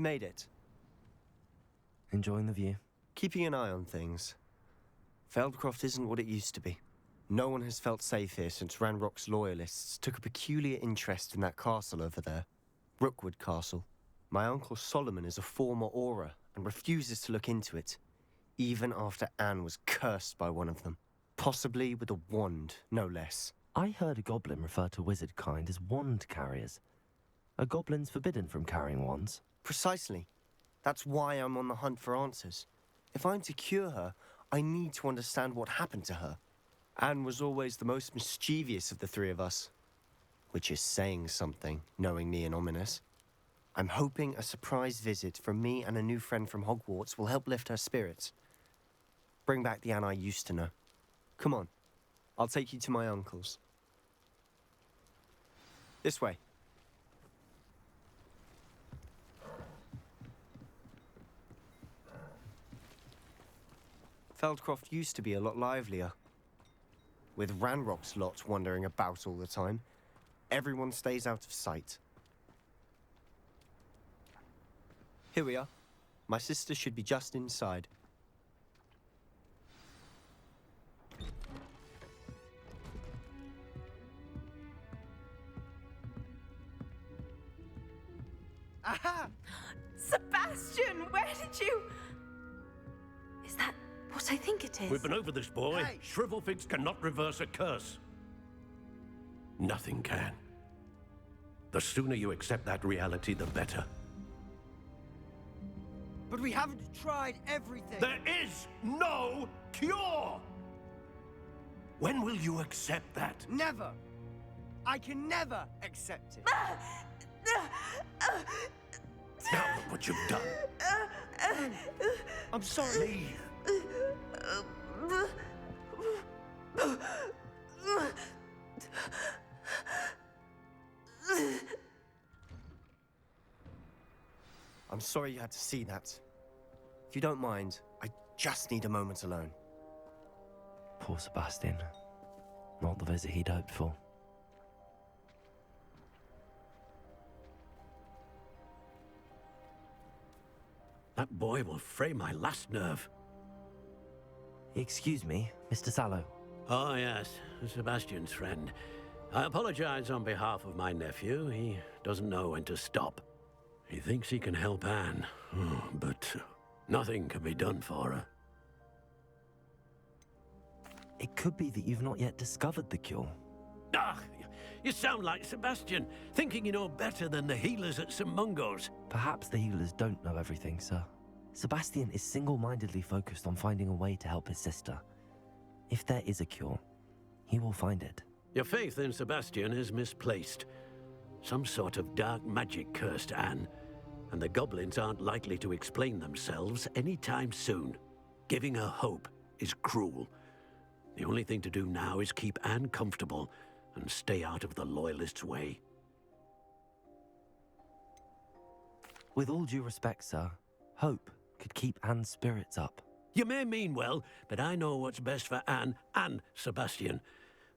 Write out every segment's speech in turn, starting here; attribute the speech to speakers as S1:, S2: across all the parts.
S1: made it.
S2: Enjoying the view?
S1: Keeping an eye on things. Feldcroft isn't what it used to be. No one has felt safe here since Ranrock's loyalists took a peculiar interest in that castle over there. Rookwood Castle. My uncle Solomon is a former Auror and refuses to look into it, even after Anne was cursed by one of them. Possibly with a wand, no less.
S2: I heard a goblin refer to wizard kind as wand carriers. Are goblins forbidden from carrying wands?
S1: Precisely. That's why I'm on the hunt for answers. If I'm to cure her, I need to understand what happened to her. Anne was always the most mischievous of the three of us. Which is saying something, knowing me and Ominous. I'm hoping a surprise visit from me and a new friend from Hogwarts will help lift her spirits. Bring back the Anne I used to know. Come on, I'll take you to my uncle's. This way. Feldcroft used to be a lot livelier. With Ranrock's lot wandering about all the time, everyone stays out of sight. Here we are. My sister should be just inside.
S3: Aha! Sebastian, where did you... Is that what I think it is?
S4: We've been over this, boy.
S3: Hey.
S4: Shrivelfigs cannot reverse a curse. Nothing can. The sooner you accept that reality, the better.
S5: But we haven't tried everything.
S4: There is no cure! When will you accept that?
S5: Never. I can never accept it.
S4: Now look what you've done.
S5: I'm sorry.
S4: Leave.
S1: I'm sorry you had to see that. If you don't mind, I just need a moment alone.
S2: Poor Sebastian. Not the visit he'd hoped for.
S4: That boy will fray my last nerve.
S2: Excuse me, Mr. Sallow.
S4: Oh, yes, Sebastian's friend. I apologize on behalf of my nephew. He doesn't know when to stop. He thinks he can help Anne, but nothing can be done for her.
S2: It could be that you've not yet discovered the cure.
S4: Ah, you sound like Sebastian, thinking you know better than the healers at St. Mungo's.
S2: Perhaps the healers don't know everything, sir. Sebastian is single-mindedly focused on finding a way to help his sister. If there is a cure, he will find it.
S4: Your faith in Sebastian is misplaced. Some sort of dark magic cursed Anne, and the goblins aren't likely to explain themselves anytime soon. Giving her hope is cruel. The only thing to do now is keep Anne comfortable and stay out of the Loyalists' way.
S2: With all due respect, sir, hope could keep Anne's spirits up.
S4: You may mean well, but I know what's best for Anne and Sebastian.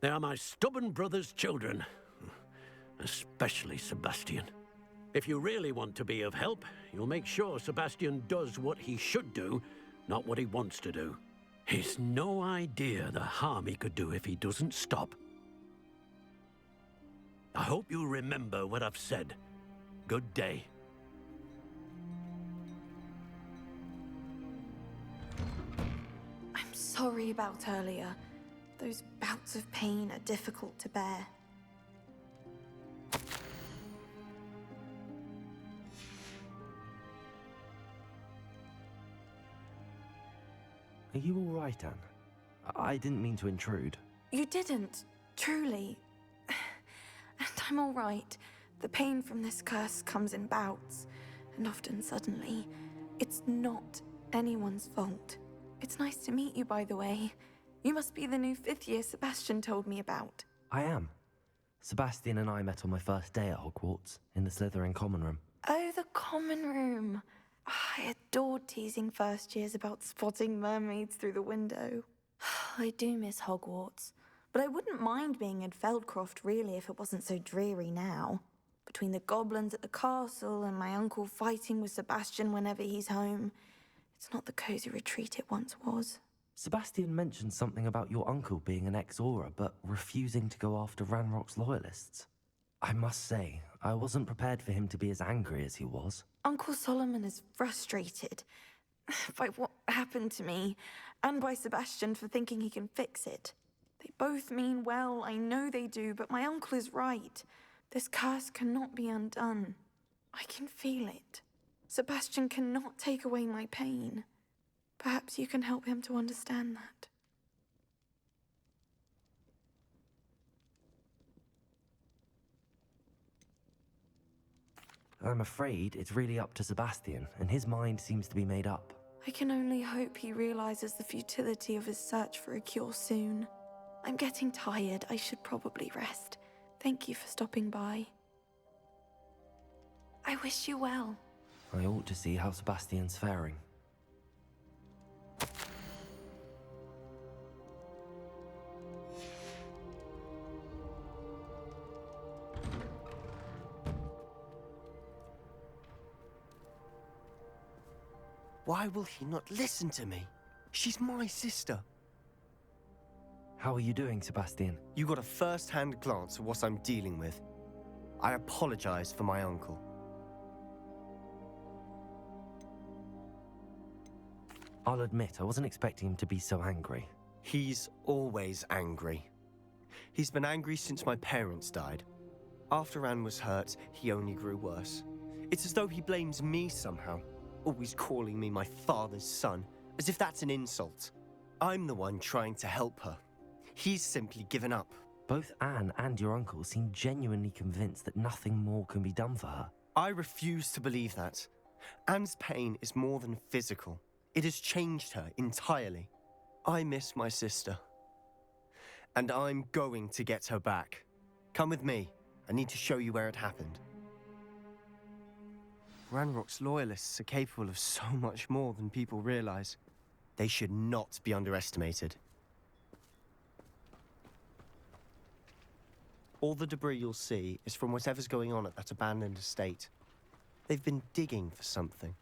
S4: They are my stubborn brother's children. Especially Sebastian. If you really want to be of help, you'll make sure Sebastian does what he should do, not what he wants to do. He's no idea the harm he could do if he doesn't stop. I hope you'll remember what I've said. Good day.
S3: I'm sorry about earlier. Those bouts of pain are difficult to bear.
S2: Are you all right, Anne? I didn't mean to intrude.
S3: You didn't, truly. And I'm all right. The pain from this curse comes in bouts, and often suddenly. It's not anyone's fault. It's nice to meet you, by the way. You must be the new 5th year Sebastian told me about.
S2: I am. Sebastian and I met on my first day at Hogwarts, in the Slytherin common room.
S3: Oh, the common room. I adored teasing first years about spotting mermaids through the window. I do miss Hogwarts, but I wouldn't mind being in Feldcroft really if it wasn't so dreary now. Between the goblins at the castle and my uncle fighting with Sebastian whenever he's home, it's not the cozy retreat it once was.
S2: Sebastian mentioned something about your uncle being an ex-Aura, but refusing to go after Ranrock's loyalists. I must say, I wasn't prepared for him to be as angry as he was.
S3: Uncle Solomon is frustrated by what happened to me, and by Sebastian for thinking he can fix it. They both mean well, I know they do, but my uncle is right. This curse cannot be undone. I can feel it. Sebastian cannot take away my pain. Perhaps you can help him to understand that.
S2: I'm afraid it's really up to Sebastian, and his mind seems to be made up.
S3: I can only hope he realizes the futility of his search for a cure soon. I'm getting tired. I should probably rest. Thank you for stopping by. I wish you well.
S2: I ought to see how Sebastian's faring.
S1: Why will he not listen to me? She's my sister.
S2: How are you doing, Sebastian?
S1: You got a first-hand glance at what I'm dealing with. I apologize for my uncle.
S2: I'll admit, I wasn't expecting him to be so angry.
S1: He's always angry. He's been angry since my parents died. After Anne was hurt, he only grew worse. It's as though he blames me somehow, always calling me my father's son, as if that's an insult. I'm the one trying to help her. He's simply given up.
S2: Both Anne and your uncle seem genuinely convinced that nothing more can be done for her.
S1: I refuse to believe that. Anne's pain is more than physical. It has changed her entirely. I miss my sister. And I'm going to get her back. Come with me. I need to show you where it happened. Ranrock's loyalists are capable of so much more than people realize. They should not be underestimated. All the debris you'll see is from whatever's going on at that abandoned estate. They've been digging for something.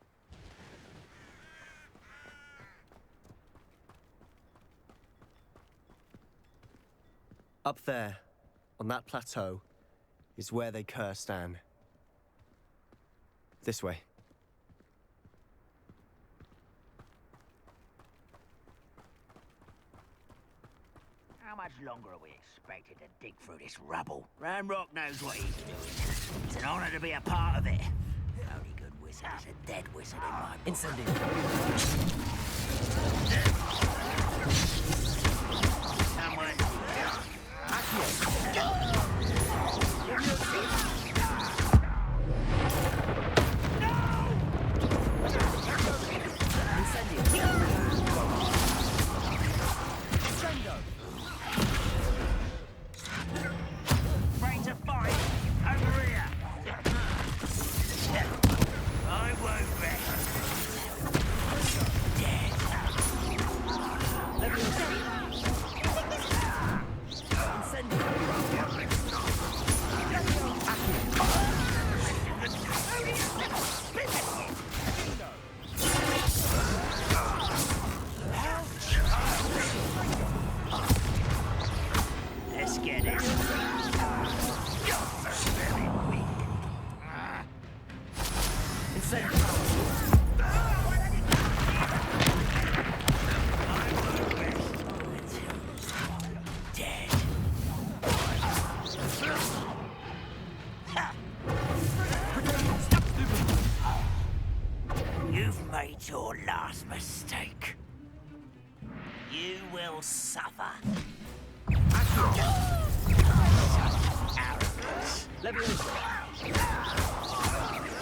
S1: Up there, on that plateau, is where they cursed Anne. This way.
S6: How much longer are we expected to dig through this rubble? Ranrock knows what he's doing. It's an honor to be a part of it. The only good wizard is a dead wizard in my book.
S2: Incendio.
S6: Brains of fire! Over here! I won't rest. Let's get it. Very weak. Dead. You've made your last mistake. You will suffer. Arrogance.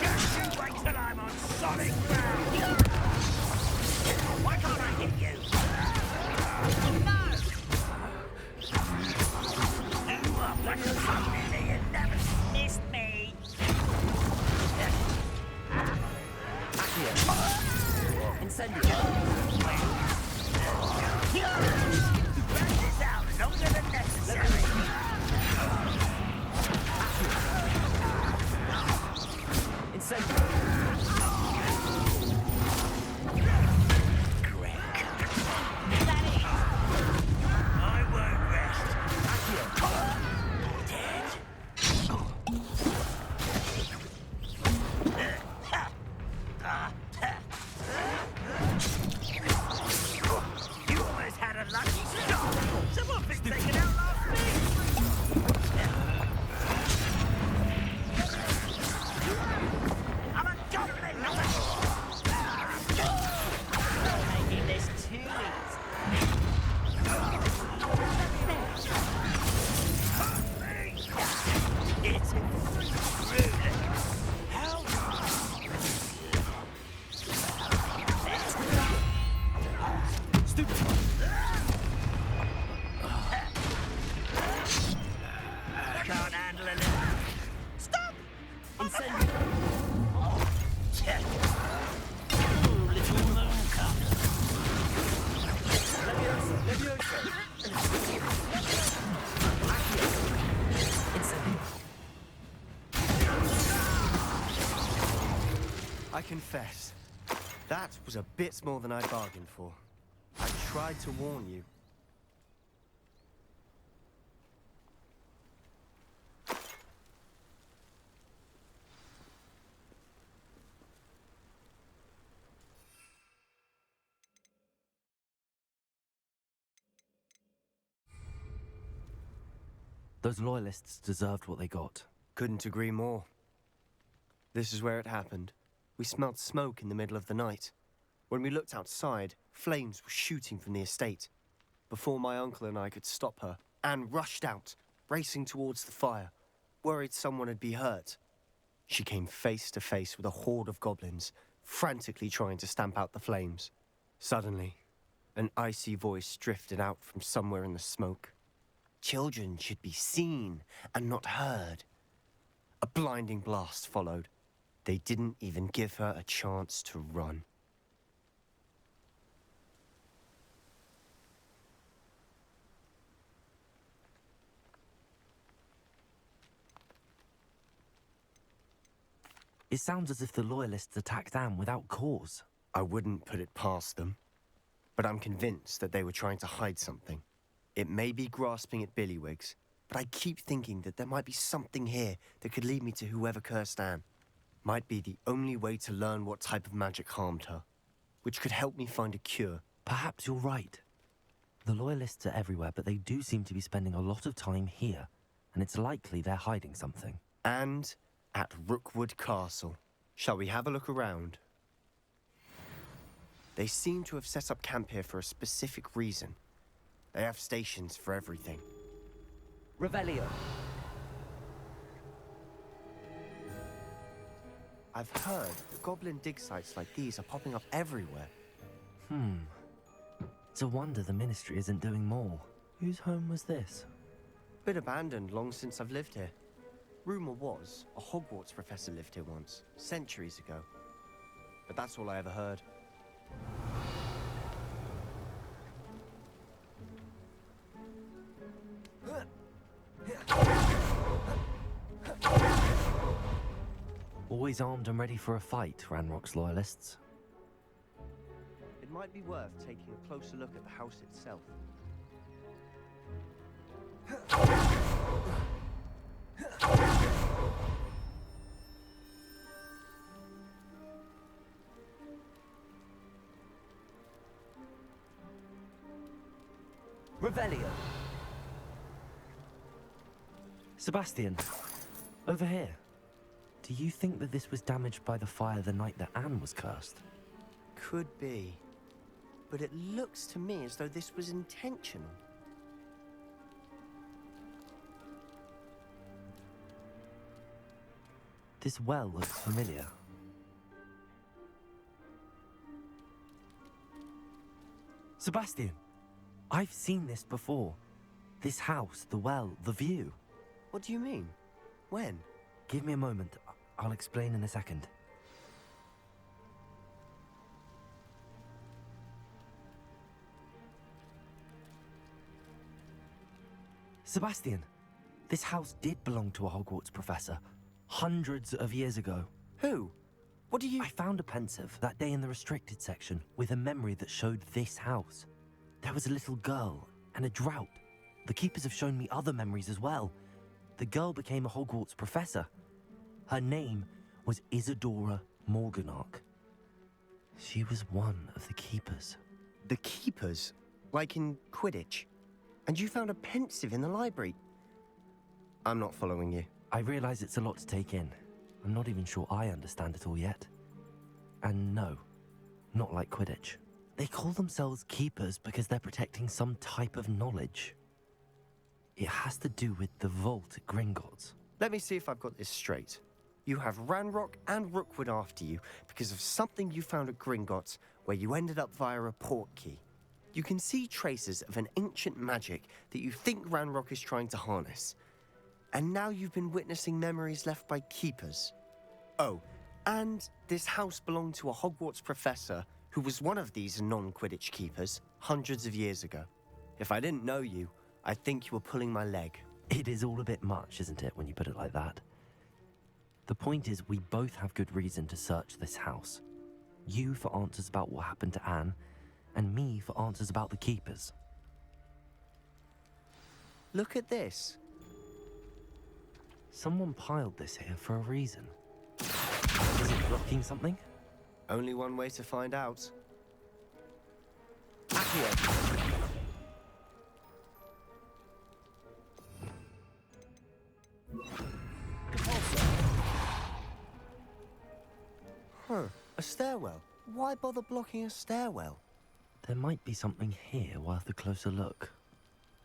S6: Just you wait till I'm on solid ground. Why can't I hit you? You are like a family and never missed me. Rest this out longer than necessary.
S1: confess, that was a bit more than I bargained for. I tried to warn you.
S2: Those loyalists deserved what they got.
S1: Couldn't agree more. This is where it happened. We smelled smoke in the middle of the night. When we looked outside, flames were shooting from the estate. Before my uncle and I could stop her, Anne rushed out, racing towards the fire, worried someone had been hurt. She came face to face with a horde of goblins, frantically trying to stamp out the flames. Suddenly, an icy voice drifted out from somewhere in the smoke. Children should be seen and not heard. A blinding blast followed. They didn't even give her a chance to run.
S2: It sounds as if the loyalists attacked Anne without cause.
S1: I wouldn't put it past them, but I'm convinced that they were trying to hide something. It may be grasping at Billywigs, but I keep thinking that there might be something here that could lead me to whoever cursed Anne. Might be the only way to learn what type of magic harmed her, which could help me find a cure.
S2: Perhaps you're right. The loyalists are everywhere, but they do seem to be spending a lot of time here, and it's likely they're hiding something.
S1: And at Rookwood Castle. Shall we have a look around? They seem to have set up camp here for a specific reason. They have stations for everything.
S2: Revelio.
S1: I've heard that goblin dig sites like these are popping up everywhere.
S2: It's a wonder the Ministry isn't doing more. Whose home was this?
S1: Been abandoned long since I've lived here. Rumor was a Hogwarts professor lived here once, centuries ago. But that's all I ever heard.
S2: Always armed and ready for a fight, Ranrock's loyalists.
S1: It might be worth taking a closer look at the house itself.
S2: Revelio. Sebastian, over here. Do you think that this was damaged by the fire the night that Anne was cursed?
S1: Could be. But it looks to me as though this was intentional.
S2: This well looks familiar. Sebastian, I've seen this before. This house, the well, the view.
S1: What do you mean? When?
S2: Give me a moment. I'll explain in a second. Sebastian, this house did belong to a Hogwarts professor, hundreds of years ago.
S1: Who? What do you...
S2: I found a pensive that day in the restricted section with a memory that showed this house. There was a little girl and a drought. The keepers have shown me other memories as well. The girl became a Hogwarts professor. Her name was Isadora Morganach. She was one of the keepers.
S1: The keepers? Like in Quidditch? And you found a pensive in the library? I'm not following you.
S2: I realize it's a lot to take in. I'm not even sure I understand it all yet. And no, not like Quidditch. They call themselves keepers because they're protecting some type of knowledge. It has to do with the vault at Gringotts.
S1: Let me see if I've got this straight. You have Ranrock and Rookwood after you because of something you found at Gringotts where you ended up via a port key. You can see traces of an ancient magic that you think Ranrock is trying to harness. And now you've been witnessing memories left by keepers. Oh, and this house belonged to a Hogwarts professor who was one of these non-Quidditch keepers hundreds of years ago. If I didn't know you, I'd think you were pulling my leg.
S2: It is all a bit much, isn't it, when you put it like that? The point is, we both have good reason to search this house. You for answers about what happened to Anne, and me for answers about the Keepers.
S1: Look at this.
S2: Someone piled this here for a reason. Is it blocking something?
S1: Only one way to find out. Accio. Huh, a stairwell. Why bother blocking a stairwell?
S2: There might be something here worth a closer look.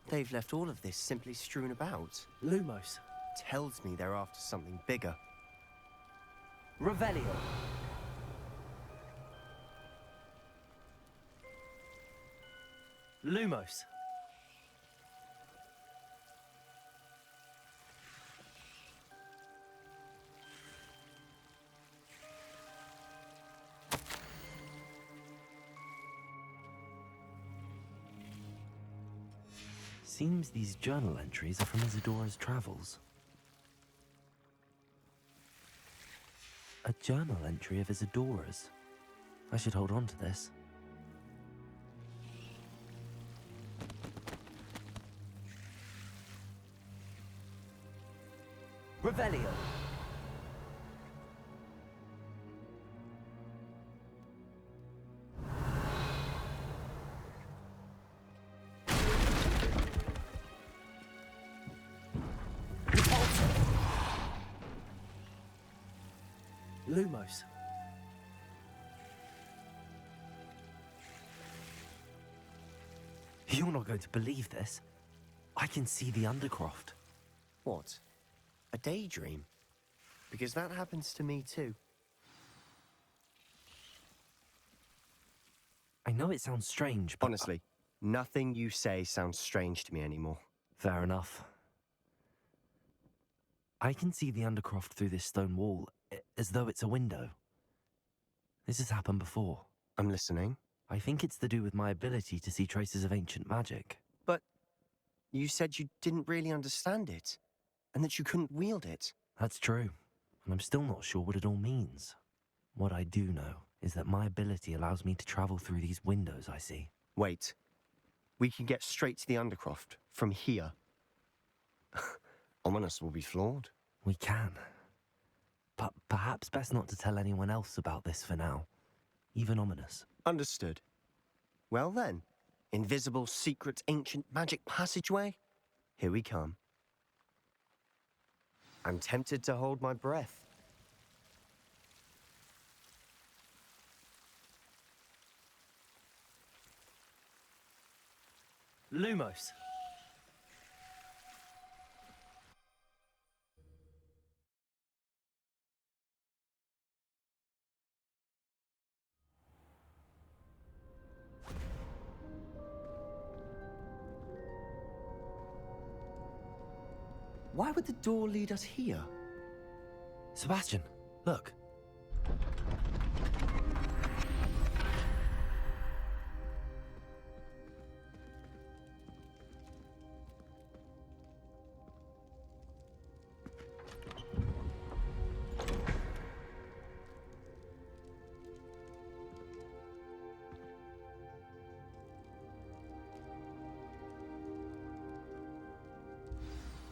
S1: They've left all of this simply strewn about.
S5: Lumos.
S1: Tells me they're after something bigger.
S5: Revelio. Lumos.
S2: Seems these journal entries are from Isadora's travels. A journal entry of Isadora's. I should hold on to this.
S5: Revelio. Lumos.
S2: You're not going to believe this. I can see the Undercroft.
S1: What? A daydream? Because that happens to me too.
S2: I know it sounds strange, but...
S1: Honestly, nothing you say sounds strange to me anymore.
S2: Fair enough. I can see the Undercroft through this stone wall, as though it's a window. This has happened before.
S1: I'm listening.
S2: I think it's to do with my ability to see traces of ancient magic.
S1: But you said you didn't really understand it, and that you couldn't wield it.
S2: That's true, and I'm still not sure what it all means. What I do know is that my ability allows me to travel through these windows I see.
S1: Wait. We can get straight to the Undercroft from here. Ominous will be flawed.
S2: We can. But perhaps best not to tell anyone else about this for now. Even Ominous.
S1: Understood. Well then, invisible, secret, ancient magic passageway? Here we come. I'm tempted to hold my breath.
S5: Lumos.
S1: Why would the door lead us here?
S2: Sebastian, look.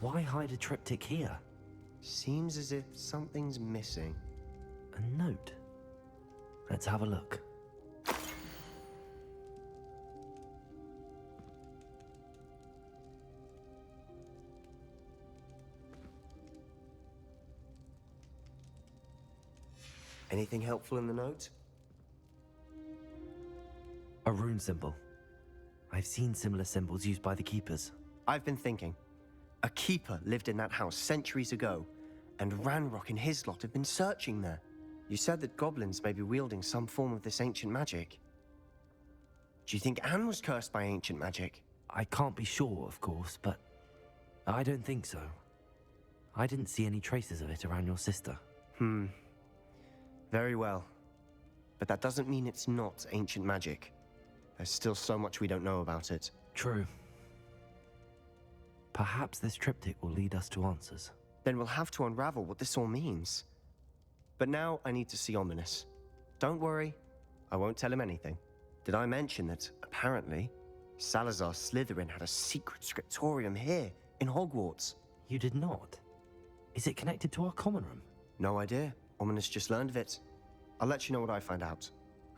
S2: Why hide a triptych here?
S1: Seems as if something's missing.
S2: A note. Let's have a look.
S1: Anything helpful in the note?
S2: A rune symbol. I've seen similar symbols used by the Keepers.
S1: I've been thinking. A keeper lived in that house centuries ago, and Ranrock and his lot have been searching there. You said that goblins may be wielding some form of this ancient magic. Do you think Anne was cursed by ancient magic?
S2: I can't be sure, of course, but I don't think so. I didn't see any traces of it around your sister.
S1: Very well. But that doesn't mean it's not ancient magic. There's still so much we don't know about it.
S2: True. Perhaps this triptych will lead us to answers.
S1: Then we'll have to unravel what this all means. But now I need to see Ominous. Don't worry, I won't tell him anything. Did I mention that, apparently, Salazar Slytherin had a secret scriptorium here, in Hogwarts?
S2: You did not? Is it connected to our common room?
S1: No idea. Ominous just learned of it. I'll let you know what I find out.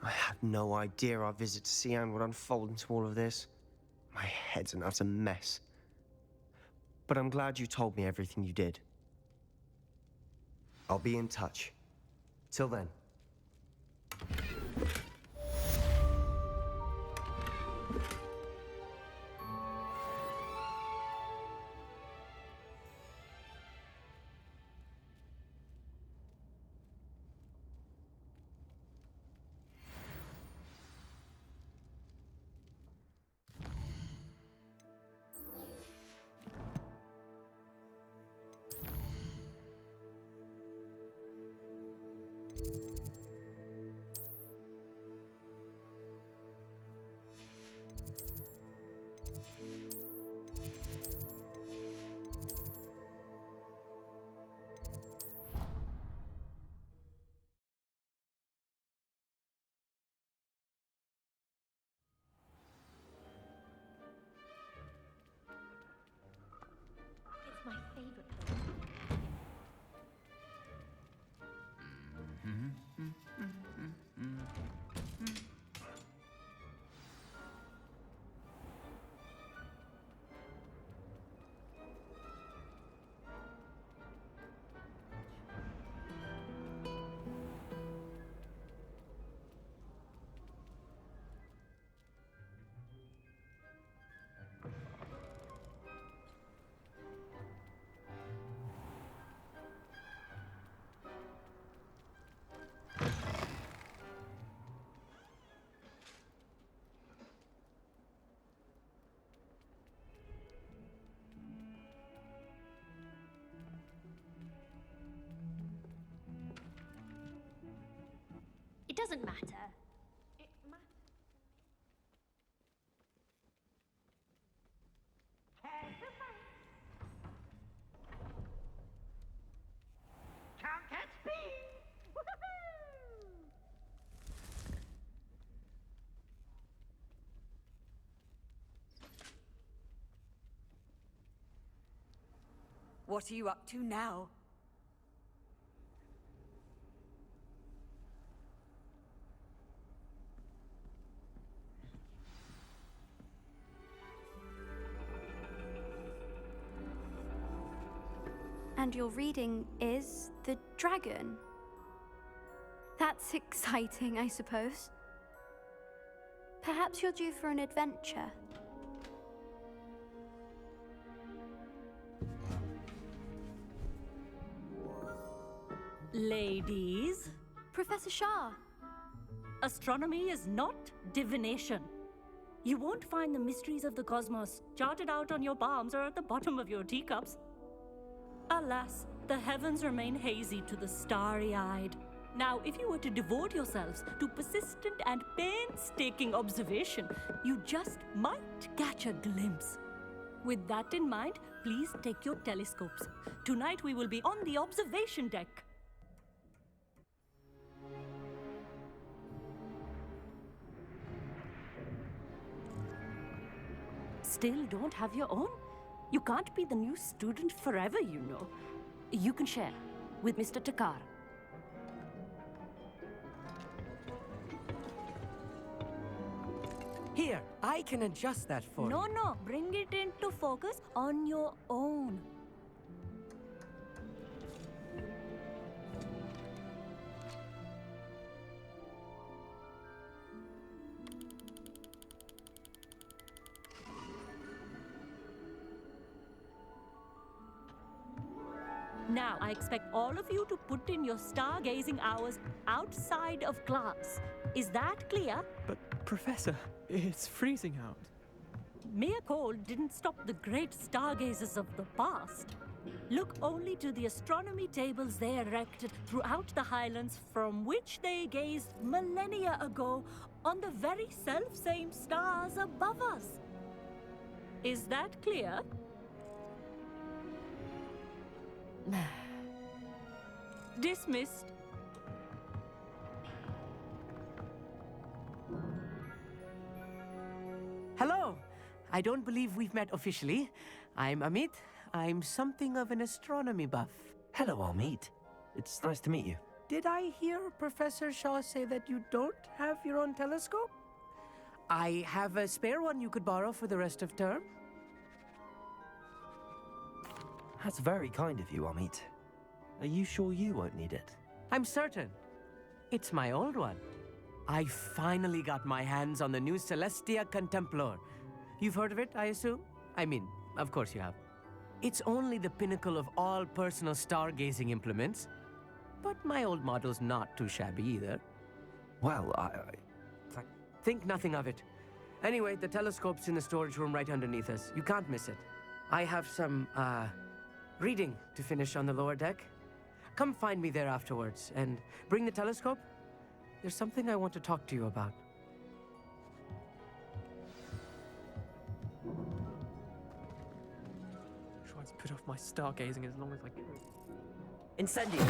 S1: I had no idea our visit to Sian would unfold into all of this. My head's an utter mess. But I'm glad you told me everything you did. I'll be in touch. Till then.
S7: It's my favorite place. It doesn't matter. It matters.
S6: Can't catch me!
S8: What are you up to now?
S7: And your reading is the dragon. That's exciting, I suppose. Perhaps you're due for an adventure.
S9: Ladies,
S7: Professor Shah.
S9: astronomy is not divination. You won't find the mysteries of the cosmos charted out on your palms or at the bottom of your teacups. Alas, the heavens remain hazy to the starry-eyed. Now, if you were to devote yourselves to persistent and painstaking observation, you just might catch a glimpse. With that in mind, please take your telescopes. Tonight we will be on the observation deck. Still don't have your own? You can't be the new student forever, you know. You can share with Mr. Takar.
S5: Here, I can adjust that for you.
S9: No, bring it into focus on your own. Now, I expect all of you to put in your stargazing hours outside of class. Is that clear?
S10: But, Professor, it's freezing out.
S9: Mere cold didn't stop the great stargazers of the past. Look only to the astronomy tables they erected throughout the Highlands from which they gazed millennia ago on the very self-same stars above us. Is that clear? Dismissed.
S11: I don't believe we've met officially. I'm Amit. I'm something of an astronomy buff.
S2: Hello, Amit. It's nice to meet you.
S11: Did I hear Professor Shaw say that you don't have your own telescope? I have a spare one you could borrow for the rest of term.
S2: That's very kind of you, Amit. Are you sure you won't need it?
S11: I'm certain. It's my old one. I finally got my hands on the new Celestia Contemplar. You've heard of it, I assume? I mean, of course you have. It's only the pinnacle of all personal stargazing implements. But my old model's not too shabby either.
S2: Well,
S11: Think nothing of it. Anyway, the telescope's in the storage room right underneath us. You can't miss it. I have some, reading to finish on the lower deck. Come find me there afterwards, and bring the telescope. There's something I want to talk to you about.
S10: Try to put off my stargazing as long as I can.
S2: Incendio!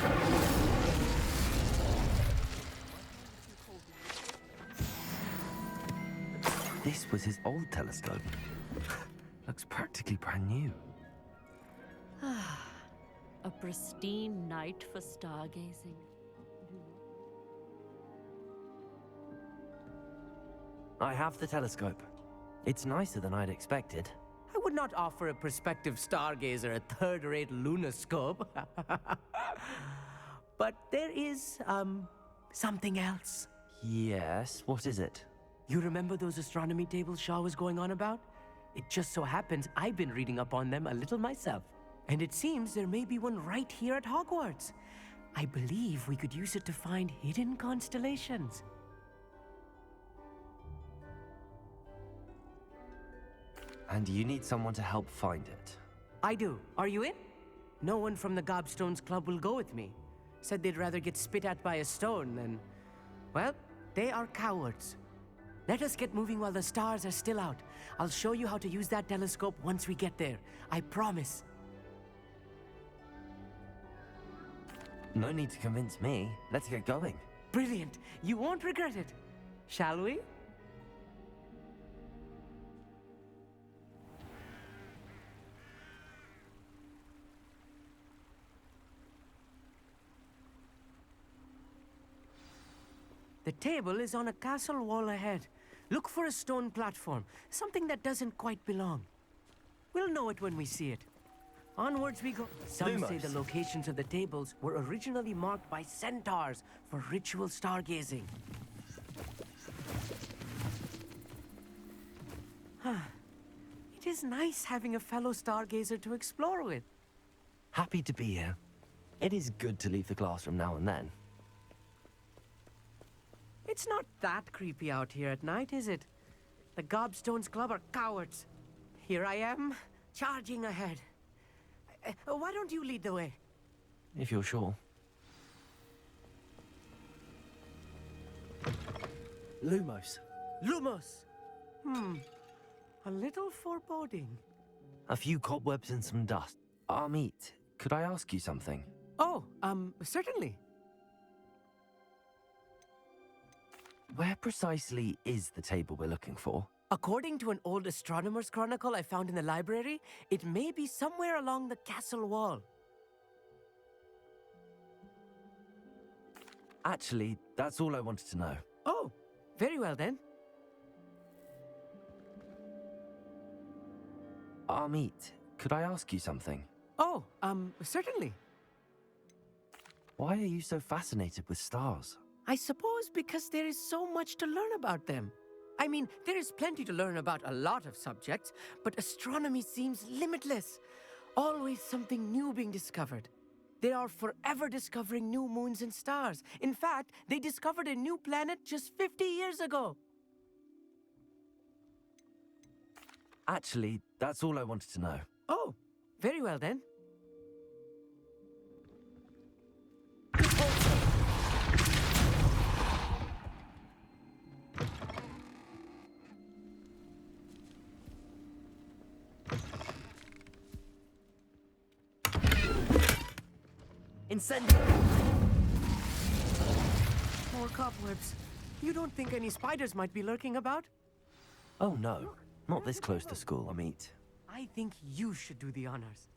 S2: This was his old telescope. Looks practically brand new.
S9: A pristine night for stargazing.
S2: I have the telescope. It's nicer than I'd expected.
S11: I would not offer a prospective stargazer a third-rate lunoscope. But there is, something else.
S2: Yes, what is it?
S11: You remember those astronomy tables Shaw was going on about? It just so happens I've been reading up on them a little myself. And it seems there may be one right here at Hogwarts. I believe we could use it to find hidden constellations.
S2: And you need someone to help find it.
S11: I do. Are you in? No one from the Gobstones Club will go with me. Said they'd rather get spit at by a stone than... Well, they are cowards. Let us get moving while the stars are still out. I'll show you how to use that telescope once we get there. I promise.
S2: No need to convince me. Let's get going.
S11: Brilliant. You won't regret it. Shall we? The table is on a castle wall ahead. Look for a stone platform, something that doesn't quite belong. We'll know it when we see it. Onwards we go. Some say the locations of the tables were originally marked by centaurs for ritual stargazing. It is nice having a fellow stargazer to explore with.
S2: Happy to be here. It is good to leave the classroom now and then.
S11: It's not that creepy out here at night, is it? The Gobstones Club are cowards. Here I am, charging ahead. Why don't you lead the way?
S2: If you're sure.
S1: Lumos.
S11: Lumos! A little foreboding.
S2: A few cobwebs and some dust. Amit, could I ask you something?
S11: Oh, certainly.
S2: Where precisely is the table we're looking for?
S11: According to an old astronomer's chronicle I found in the library, it may be somewhere along the castle wall.
S2: Actually, that's all I wanted to know.
S11: Oh, very well then.
S2: Amit, could I ask you something?
S11: Oh, certainly.
S2: Why are you so fascinated with stars?
S11: I suppose because there is so much to learn about them. I mean, there is plenty to learn about a lot of subjects, but astronomy seems limitless. Always something new being discovered. They are forever discovering new moons and stars. In fact, they discovered a new planet just 50 years ago.
S2: Actually, that's all I wanted to know.
S11: Oh, very well then.
S2: Incendio!
S11: More cobwebs. You don't think any spiders might be lurking about?
S2: Oh no, Not this close to school, Amit.
S11: I think you should do the honors.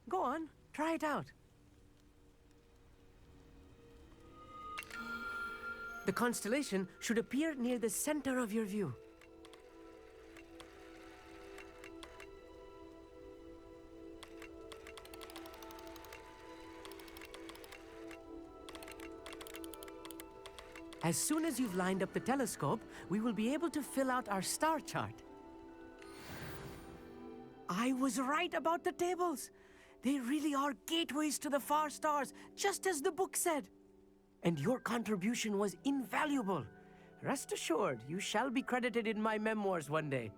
S11: Go on, try it out. The constellation should appear near the center of your view. As soon as you've lined up the telescope, we will be able to fill out our star chart. I was right about the tables. They really are gateways to the far stars, just as the book said. And your contribution was invaluable. Rest assured, you shall be credited in my memoirs one day.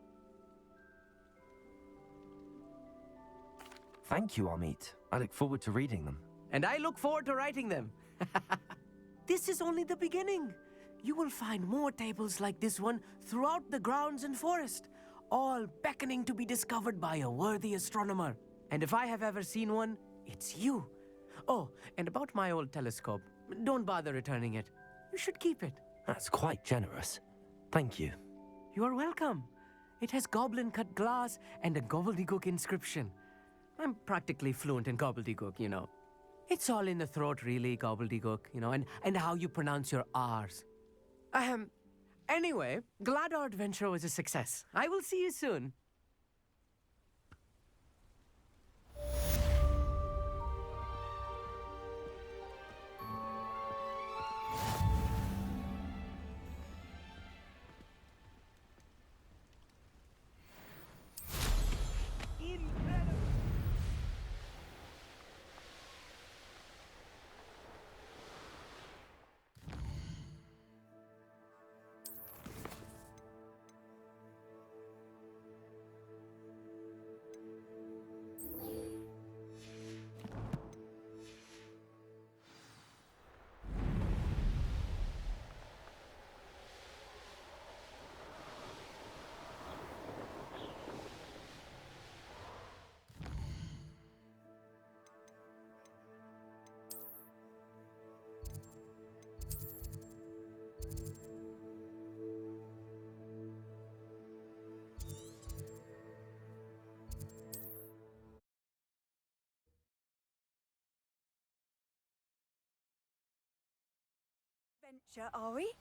S2: Thank you, Amit. I look forward to reading them.
S11: And I look forward to writing them. This is only the beginning. You will find more tables like this one throughout the grounds and forest, all beckoning to be discovered by a worthy astronomer. And if I have ever seen one, it's you. Oh, and about my old telescope, don't bother returning it. You should keep it.
S2: That's quite generous. Thank you.
S11: You are welcome. It has goblin-cut glass and a gobbledygook inscription. I'm practically fluent in gobbledygook, you know. It's all in the throat, really, gobbledygook, you know, and how you pronounce your R's. Anyway, glad our adventure was a success. I will see you soon.
S8: Adventure, are we?